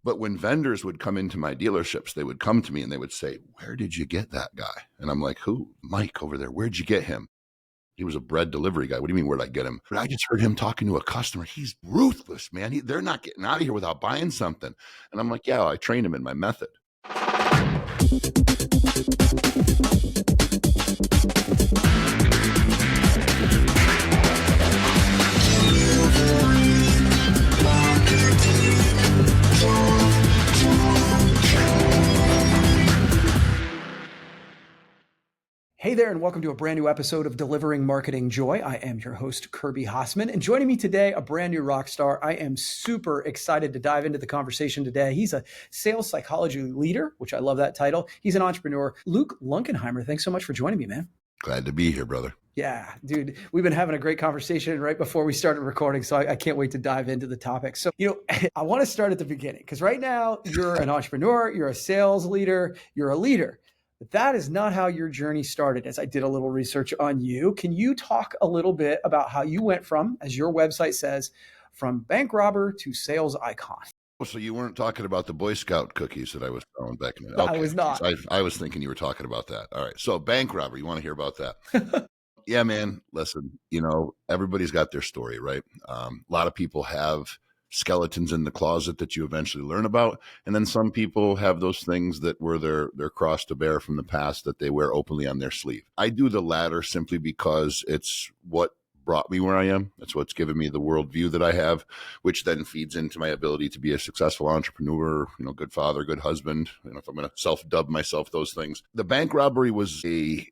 But when vendors would come into my dealerships, they would come to me and they would say, "Where did you get that guy?" And I'm like, "Who? Mike over there. Where'd you get him?" He was a bread delivery guy. What do you mean, where'd I get him? But I just heard him talking to a customer. He's ruthless, man. They're not getting out of here without buying something. And I'm like, yeah, I trained him in my method. Hey there, and welcome to a brand new episode of Delivering Marketing Joy. I am your host, Kirby Hassman, and joining me today, a brand new rock star. I am super excited to dive into the conversation today. He's a sales psychology leader, which I love that title. He's an entrepreneur. Luke Lunkenheimer, thanks so much for joining me, man. Glad to be here, brother. Yeah, dude, we've been having a great conversation right before we started recording, so I can't wait to dive into the topic. So, I want to start at the beginning, because right now you're an entrepreneur, you're a sales leader, you're a leader. But that is not how your journey started, as I did a little research on you. Can you talk a little bit about how you went from, as your website says, from bank robber to sales icon? So you weren't talking about the Boy Scout cookies that I was throwing back in the day? Okay. I was not. I was thinking you were talking about that. All right. So bank robber, you want to hear about that? Yeah, man. Listen, everybody's got their story, right? A lot of people have skeletons in the closet that you eventually learn about. And then some people have those things that were their cross to bear from the past that they wear openly on their sleeve. I do the latter simply because it's what brought me where I am. That's what's given me the worldview that I have, which then feeds into my ability to be a successful entrepreneur, good father, good husband. If I'm going to self-dub myself those things. The bank robbery was a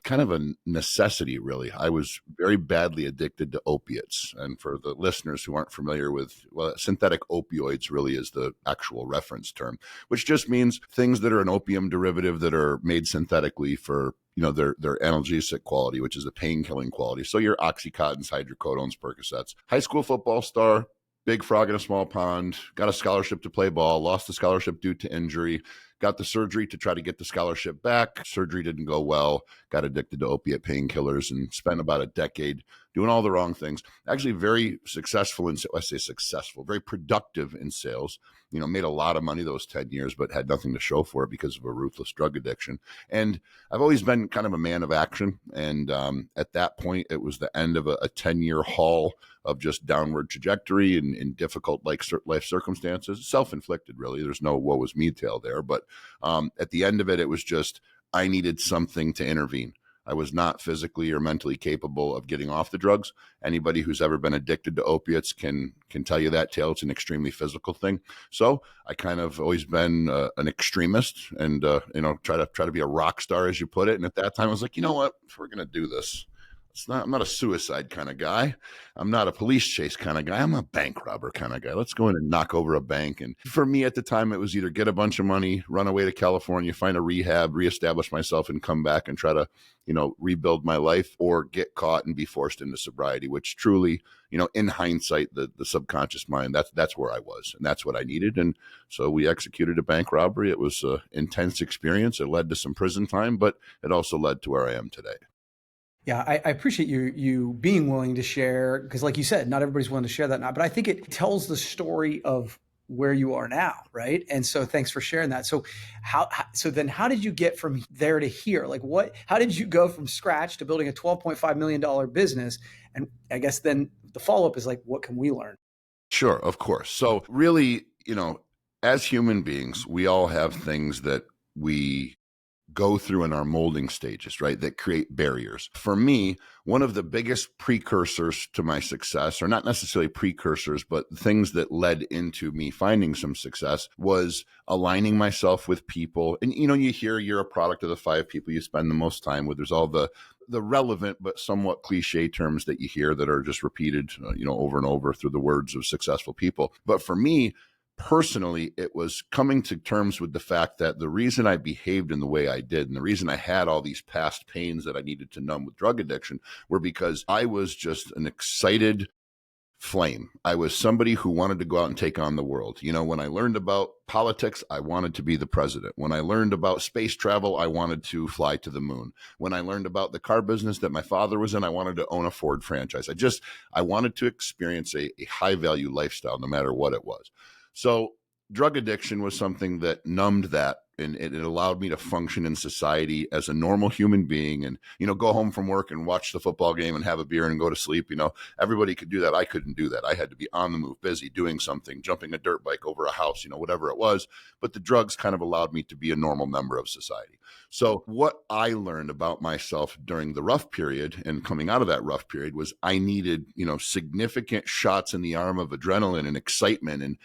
kind of a necessity, really. I was very badly addicted to opiates. And for the listeners who aren't familiar with, synthetic opioids really is the actual reference term, which just means things that are an opium derivative that are made synthetically for their analgesic quality, which is a pain-killing quality. So your Oxycontins, hydrocodones, Percocets. High school football star, big frog in a small pond, got a scholarship to play ball, lost the scholarship due to injury, got the surgery to try to get the scholarship back. Surgery didn't go well, got addicted to opiate painkillers, and spent about a decade doing all the wrong things. Actually very successful very productive in sales. Made a lot of money those 10 years, but had nothing to show for it because of a ruthless drug addiction. And I've always been kind of a man of action. And at that point, it was the end of a 10-year haul of just downward trajectory and in difficult life circumstances, self-inflicted, really. There's no woe is me tale there. But at the end of it, it was just, I needed something to intervene. I was not physically or mentally capable of getting off the drugs. Anybody who's ever been addicted to opiates can tell you that tale. It's an extremely physical thing. So I kind of always been an extremist and, try to be a rock star, as you put it. And at that time I was like, you know what, if we're going to do this, I'm not a suicide kind of guy. I'm not a police chase kind of guy. I'm a bank robber kind of guy. Let's go in and knock over a bank. And for me at the time, it was either get a bunch of money, run away to California, find a rehab, reestablish myself and come back and try to, rebuild my life, or get caught and be forced into sobriety, which truly, in hindsight, the subconscious mind, that's where I was and that's what I needed. And so we executed a bank robbery. It was an intense experience. It led to some prison time, but it also led to where I am today. Yeah, I appreciate you being willing to share, because like you said, not everybody's willing to share that now, but I think it tells the story of where you are now, right? And so thanks for sharing that. So how did you get from there to here? Like how did you go from scratch to building a $12.5 million business? And I guess then the follow-up is like, what can we learn? Sure, of course. So really, as human beings, we all have things that we go through in our molding stages, right, that create barriers. For me, one of the biggest precursors to my success, or not necessarily precursors, but things that led into me finding some success, was aligning myself with people. And, you hear you're a product of the 5 people you spend the most time with. There's all the relevant but somewhat cliche terms that you hear that are just repeated, over and over through the words of successful people. But for me, personally, it was coming to terms with the fact that the reason I behaved in the way I did and the reason I had all these past pains that I needed to numb with drug addiction were because I was just an excited flame. I was somebody who wanted to go out and take on the world. When I learned about politics, I wanted to be the president. When I learned about space travel, I wanted to fly to the moon. When I learned about the car business that my father was in, I wanted to own a Ford franchise. I wanted to experience a high value lifestyle, no matter what it was. So drug addiction was something that numbed that, and it allowed me to function in society as a normal human being, and go home from work and watch the football game and have a beer and go to sleep. Everybody could do that. I couldn't do that. I had to be on the move, busy doing something, jumping a dirt bike over a house, whatever it was. But the drugs kind of allowed me to be a normal member of society. So what I learned about myself during the rough period and coming out of that rough period was I needed significant shots in the arm of adrenaline and excitement. And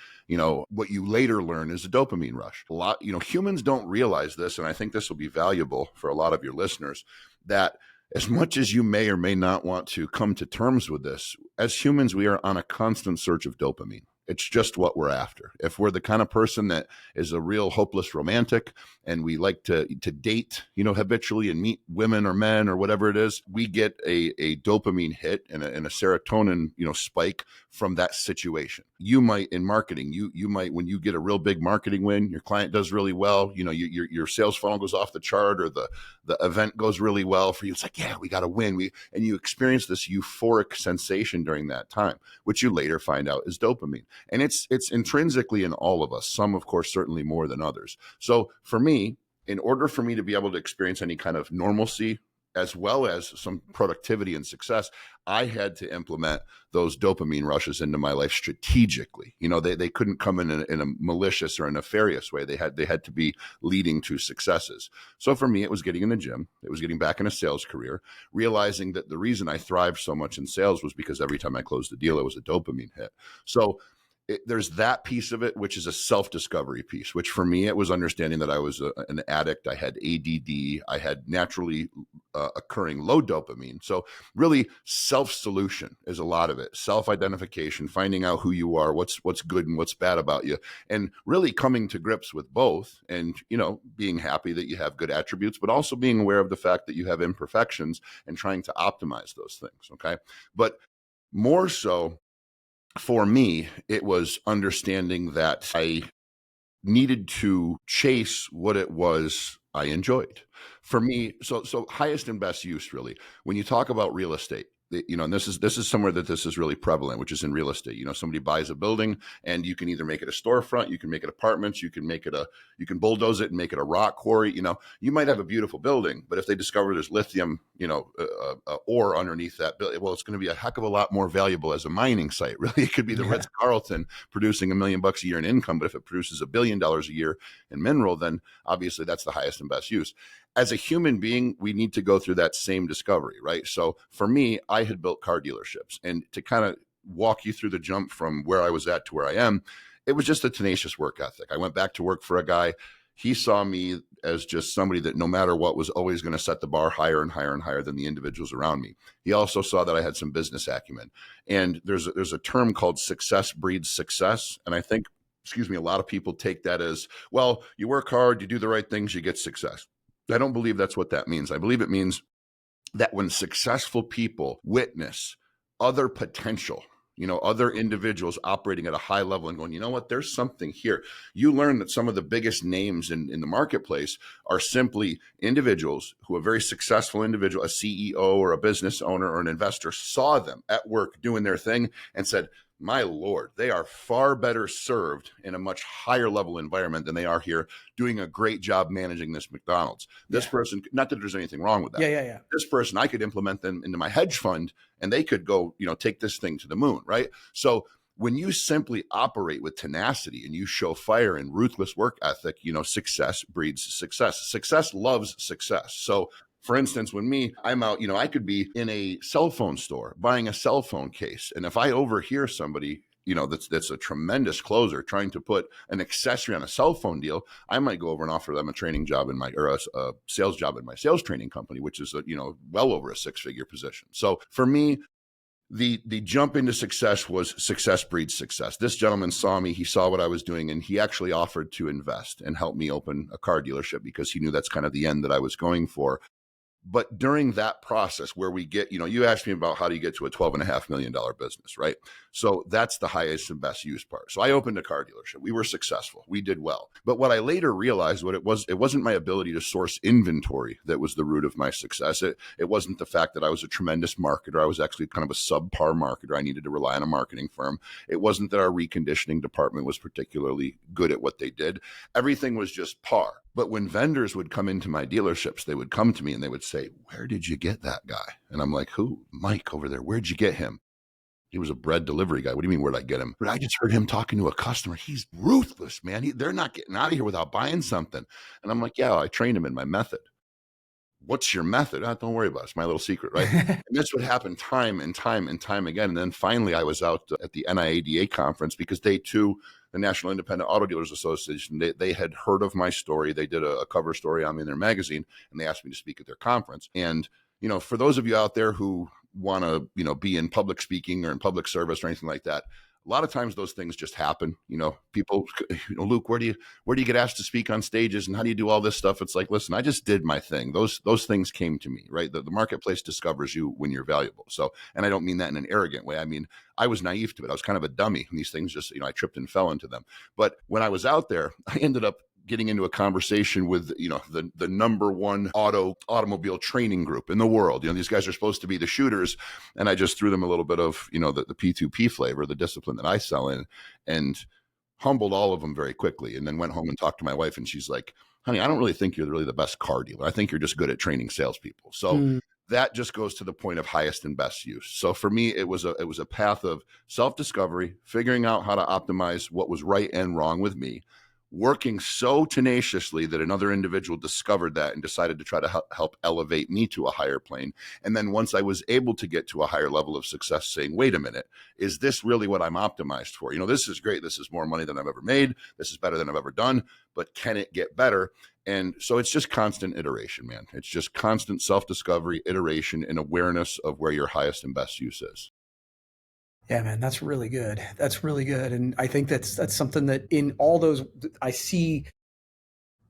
what you later learn is a dopamine rush. A lot, humans don't realize this, and I think this will be valuable for a lot of your listeners, that as much as you may or may not want to come to terms with this, as humans, we are on a constant search of dopamine. It's just what we're after. If we're the kind of person that is a real hopeless romantic and we like to date, habitually and meet women or men or whatever it is, we get a dopamine hit and a serotonin, spike from that situation. You might, in marketing, you might, when you get a real big marketing win, your client does really well, your sales funnel goes off the chart, or the event goes really well for you. It's like, yeah, we got to win. And you experience this euphoric sensation during that time, which you later find out is dopamine. And it's intrinsically in all of us. Some, of course, certainly more than others. So for me, in order for me to be able to experience any kind of normalcy, as well as some productivity and success, I had to implement those dopamine rushes into my life strategically. They couldn't come in a malicious or a nefarious way. They had to be leading to successes. So for me, it was getting in the gym. It was getting back in a sales career, realizing that the reason I thrived so much in sales was because every time I closed a deal, it was a dopamine hit. So there's that piece of it, which is a self-discovery piece, which for me, it was understanding that I was an addict. I had ADD. I had naturally occurring low dopamine. So really self-solution is a lot of it. Self-identification, finding out who you are, what's good and what's bad about you, and really coming to grips with both, and, being happy that you have good attributes, but also being aware of the fact that you have imperfections and trying to optimize those things. Okay. But more so, for me, it was understanding that I needed to chase what it was I enjoyed. For me, so highest and best use, really. When you talk about real estate, and this is somewhere that this is really prevalent, which is in real estate. Somebody buys a building, and you can either make it a storefront, you can make it apartments, you can bulldoze it and make it a rock quarry. You might have a beautiful building, but if they discover there's lithium, ore underneath that building, well, it's going to be a heck of a lot more valuable as a mining site. Really, it could be the Ritz-Carlton producing $1 million a year in income, but if it produces $1 billion a year in mineral, then obviously that's the highest and best use. As a human being, we need to go through that same discovery, right? So for me, I had built car dealerships, and to kind of walk you through the jump from where I was at to where I am, it was just a tenacious work ethic. I went back to work for a guy. He saw me as just somebody that no matter what was always going to set the bar higher and higher and higher than the individuals around me. He also saw that I had some business acumen. And there's a term called success breeds success. And I think, a lot of people take that as, well, you work hard, you do the right things, you get success. I don't believe that's what that means. I believe it means that when successful people witness other potential, other individuals operating at a high level and going, you know what, there's something here. You learn that some of the biggest names in the marketplace are simply individuals who a very successful individual, a CEO or a business owner or an investor, saw them at work doing their thing and said, my Lord, they are far better served in a much higher level environment than they are here doing a great job managing this McDonald's. This person, not that there's anything wrong with that. Yeah. This person, I could implement them into my hedge fund and they could go, take this thing to the moon, right? So when you simply operate with tenacity and you show fire and ruthless work ethic, success breeds success. Success loves success. So for instance, when I'm out, I could be in a cell phone store buying a cell phone case. And if I overhear somebody, that's a tremendous closer trying to put an accessory on a cell phone deal, I might go over and offer them a training job a sales job in my sales training company, which is, well over a 6-figure position. So for me, the jump into success was success breeds success. This gentleman saw me, he saw what I was doing, and he actually offered to invest and help me open a car dealership because he knew that's kind of the end that I was going for. But during that process where we get, you asked me about how do you get to a $12.5 million business, right? So that's the highest and best use part. So I opened a car dealership. We were successful. We did well. But what I later realized it wasn't my ability to source inventory that was the root of my success. It wasn't the fact that I was a tremendous marketer. I was actually kind of a subpar marketer. I needed to rely on a marketing firm. It wasn't that our reconditioning department was particularly good at what they did. Everything was just par. But when vendors would come into my dealerships, they would come to me and they would say, "Where did you get that guy?" And I'm like, "Who? Mike over there. Where'd you get him?" He was a bread delivery guy. What do you mean, where'd I get him? But I just heard him talking to a customer. He's ruthless, man. They're not getting out of here without buying something. And I'm like, "Yeah, I trained him in my method." "What's your method?" Don't worry about it. It's my little secret, right? And that's what happened time and time and time again. And then finally I was out at the NIADA conference because they too, the National Independent Auto Dealers Association, they had heard of my story. They did a cover story on me in their magazine, and they asked me to speak at their conference. And, for those of you out there who want to, be in public speaking or in public service or anything like that, a lot of times those things just happen. People, "Luke, where do you get asked to speak on stages and how do you do all this stuff?" It's like, listen, I just did my thing. Those things came to me, right? The marketplace discovers you when you're valuable. So, and I don't mean that in an arrogant way. I mean, I was naive to it. I was kind of a dummy. And these things just, I tripped and fell into them. But when I was out there, I ended up getting into a conversation with, the number one automobile training group in the world. These guys are supposed to be the shooters. And I just threw them a little bit of, the P2P flavor, the discipline that I sell in, and humbled all of them very quickly. And then went home and talked to my wife, and she's like, "Honey, I don't really think you're really the best car dealer. I think you're just good at training salespeople." So that just goes to the point of highest and best use. So for me, it was a path of self-discovery, figuring out how to optimize what was right and wrong with me, working so tenaciously that another individual discovered that and decided to try to help elevate me to a higher plane. And then once I was able to get to a higher level of success, saying, "Wait a minute, is this really what I'm optimized for? This is great. This is more money than I've ever made. This is better than I've ever done, but can it get better?" And so it's just constant iteration, man. It's just constant self-discovery, iteration, and awareness of where your highest and best use is. Yeah, man, that's really good. That's really good. And I think that's something that in all those, I see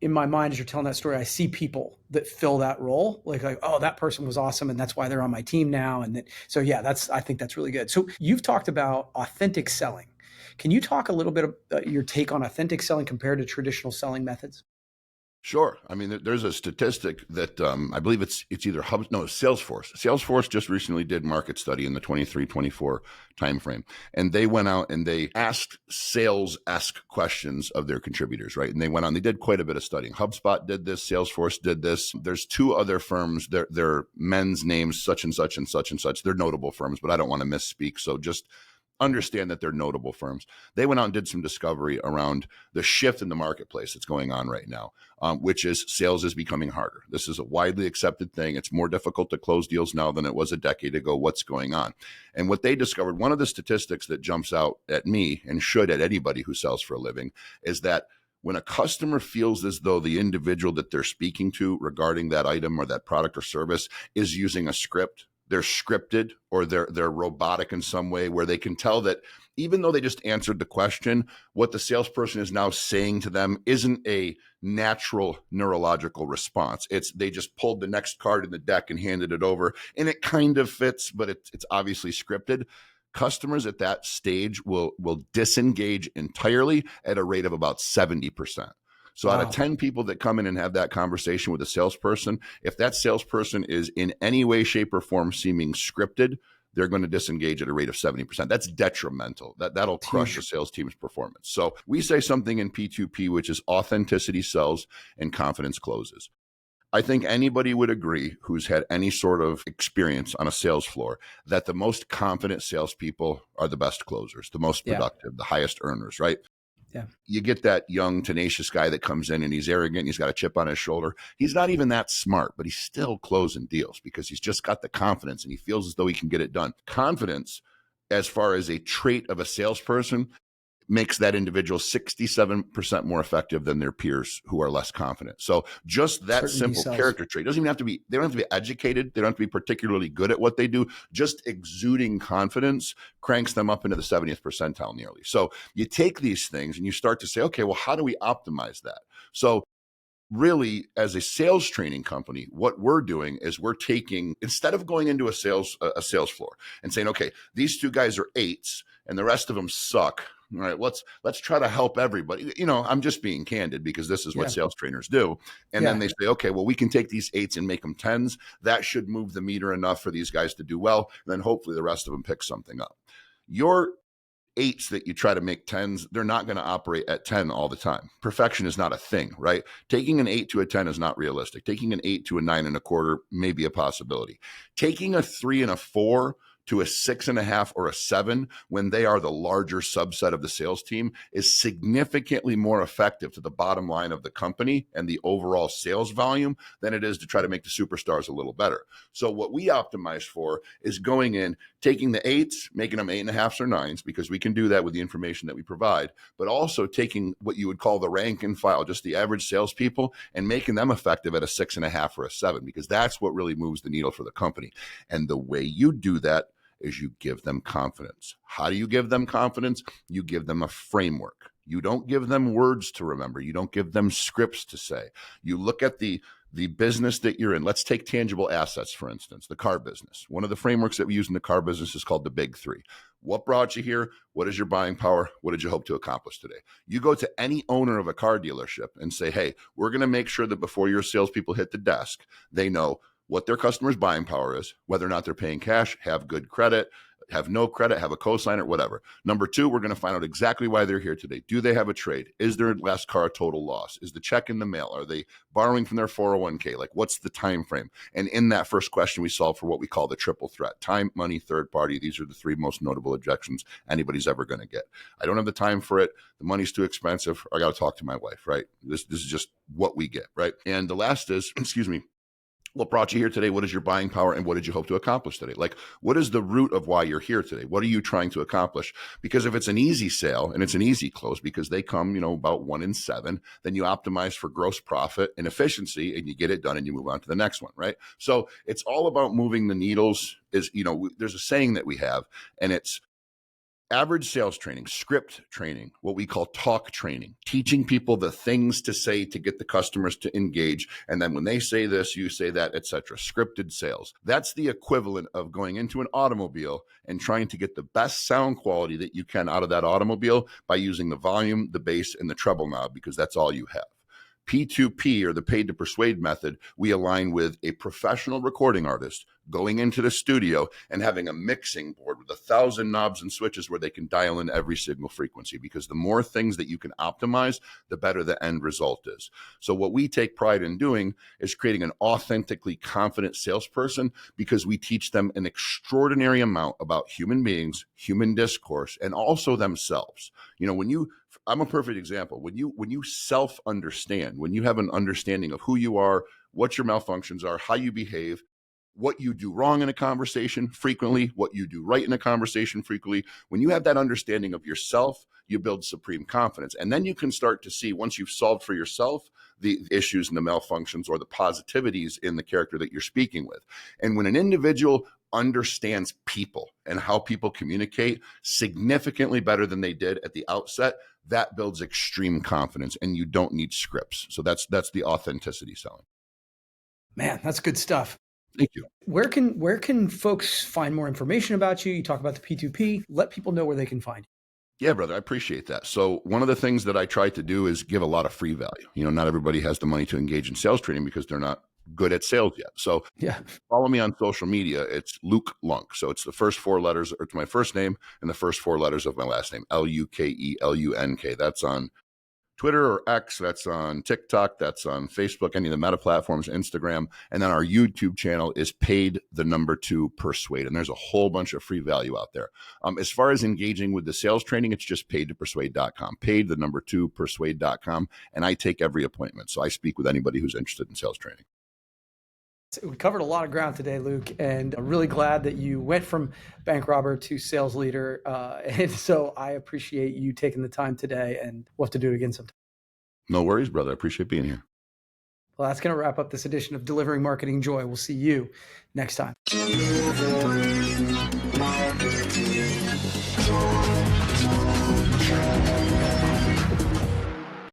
in my mind as you're telling that story, I see people that fill that role, like, "Oh, that person was awesome, and that's why they're on my team now." And then, so yeah, I think that's really good. So you've talked about authentic selling. Can you talk a little bit about your take on authentic selling compared to traditional selling methods? Sure. I mean, there's a statistic that I believe it's either Salesforce. Salesforce just recently did market study in the 23-24 timeframe, and they went out and they asked sales-esque questions of their contributors, right? And they did quite a bit of studying. HubSpot did this, Salesforce did this. There's two other firms, they're men's names, such and such and such and such. They're notable firms, but I don't want to misspeak. So just understand that they're notable firms. They went out and did some discovery around the shift in the marketplace that's going on right now, which is sales is becoming harder. This is a widely accepted thing. It's more difficult to close deals now than it was a decade ago. What's going on? And what they discovered, one of the statistics that jumps out at me and should at anybody who sells for a living, is that when a customer feels as though the individual that they're speaking to regarding that item or that product or service is using a script, they're scripted, or they're robotic in some way, where they can tell that even though they just answered the question, what the salesperson is now saying to them isn't a natural neurological response. They just pulled the next card in the deck and handed it over, and it kind of fits, but it's obviously scripted. Customers at that stage will disengage entirely at a rate of about 70%. So out of 10 people that come in and have that conversation with a salesperson, if that salesperson is in any way, shape, or form seeming scripted, they're going to disengage at a rate of 70%. That's detrimental. That'll crush the sales team's performance. So we say something in P2P, which is authenticity sells and confidence closes. I think anybody would agree who's had any sort of experience on a sales floor that the most confident salespeople are the best closers, the most productive, the highest earners, right? Yeah. You get that young, tenacious guy that comes in and he's arrogant. He's got a chip on his shoulder. He's not even that smart, but he's still closing deals because he's just got the confidence and he feels as though he can get it done. Confidence, as far as a trait of a salesperson, makes that individual 67% more effective than their peers who are less confident. So just that simple character trait they don't have to be educated. They don't have to be particularly good at what they do. Just exuding confidence cranks them up into the 70th percentile nearly. So you take these things and you start to say, okay, well, how do we optimize that? So really, as a sales training company, what we're doing is we're taking, instead of going into a sales floor and saying, okay, these two guys are 8s and the rest of them suck. All right, let's try to help everybody. I'm just being candid because this is what Yeah. sales trainers do. And then Yeah. they say, okay, well, we can take these 8s and make them 10s. That should move the meter enough for these guys to do well. And then hopefully the rest of them pick something up. Your 8s that you try to make 10s, they're not going to operate at 10 all the time. Perfection is not a thing, right? Taking an 8 to a 10 is not realistic. Taking an 8 to a 9.25 may be a possibility. Taking a 3 and a 4 to a 6.5 or a 7 when they are the larger subset of the sales team is significantly more effective to the bottom line of the company and the overall sales volume than it is to try to make the superstars a little better. So what we optimize for is going in, taking the 8s, making them 8.5s or 9s, because we can do that with the information that we provide, but also taking what you would call the rank and file, just the average salespeople, and making them effective at a 6.5 or a 7, because that's what really moves the needle for the company. And the way you do that is you give them confidence. How do you give them confidence? You give them a framework. You don't give them words to remember. You don't give them scripts to say. You look at the business that you're in. Let's take tangible assets, for instance, the car business. One of the frameworks that we use in the car business is called the Big Three. What brought you here? What is your buying power? What did you hope to accomplish today? You go to any owner of a car dealership and say, hey, we're going to make sure that before your salespeople hit the desk, they know what their customer's buying power is, whether or not they're paying cash, have good credit, have no credit, have a cosigner, whatever. Number 2, we're going to find out exactly why they're here today. Do they have a trade? Is their last car a total loss? Is the check in the mail? Are they borrowing from their 401k? Like, what's the time frame? And in that first question, we solve for what we call the triple threat: time, money, third party. These are the 3 most notable objections anybody's ever going to get. I don't have the time for it. The money's too expensive. I got to talk to my wife, right? This is just what we get, right? And the last is, what brought you here today? What is your buying power? And what did you hope to accomplish today? Like, what is the root of why you're here today? What are you trying to accomplish? Because if it's an easy sale and it's an easy close because they come, about 1 in 7, then you optimize for gross profit and efficiency and you get it done and you move on to the next one, right? So it's all about moving the needles. There's a saying that we have, and it's average sales training, script training, what we call talk training, teaching people the things to say to get the customers to engage. And then when they say this, you say that, etc. Scripted sales. That's the equivalent of going into an automobile and trying to get the best sound quality that you can out of that automobile by using the volume, the bass, and the treble knob, because that's all you have. P2P, or the paid to persuade method, we align with a professional recording artist going into the studio and having a mixing board with 1,000 knobs and switches where they can dial in every signal frequency, because the more things that you can optimize, the better the end result is. So what we take pride in doing is creating an authentically confident salesperson, because we teach them an extraordinary amount about human beings, human discourse, and also themselves. I'm a perfect example. When you self-understand, when you have an understanding of who you are, what your malfunctions are, how you behave, what you do wrong in a conversation frequently, what you do right in a conversation frequently, when you have that understanding of yourself, you build supreme confidence. And then you can start to see, once you've solved for yourself, the issues and the malfunctions or the positivities in the character that you're speaking with. And when an individual understands people and how people communicate significantly better than they did at the outset, that builds extreme confidence, and you don't need scripts. So that's the authenticity selling. Man, that's good stuff. Thank you. Where can folks find more information about you? You talk about the P2P. Let people know where they can find you. Yeah, brother, I appreciate that. So one of the things that I try to do is give a lot of free value. Not everybody has the money to engage in sales training because they're not good at sales yet. So yeah, follow me on social media. It's Luke Lunk. So it's the first 4 letters, or it's my first name and the first 4 letters of my last name, LUKELUNK. That's on Twitter or X, that's on TikTok, that's on Facebook, any of the meta platforms, Instagram. And then our YouTube channel is paid the number 2 persuade. And there's a whole bunch of free value out there. As far as engaging with the sales training, it's just paid2persuade.com, paid the number 2 persuade.com. And I take every appointment. So I speak with anybody who's interested in sales training. We covered a lot of ground today, Luke, and I'm really glad that you went from bank robber to sales leader. And so I appreciate you taking the time today, and we'll have to do it again sometime. No worries, brother. I appreciate being here. Well, that's going to wrap up this edition of Delivering Marketing Joy. We'll see you next time.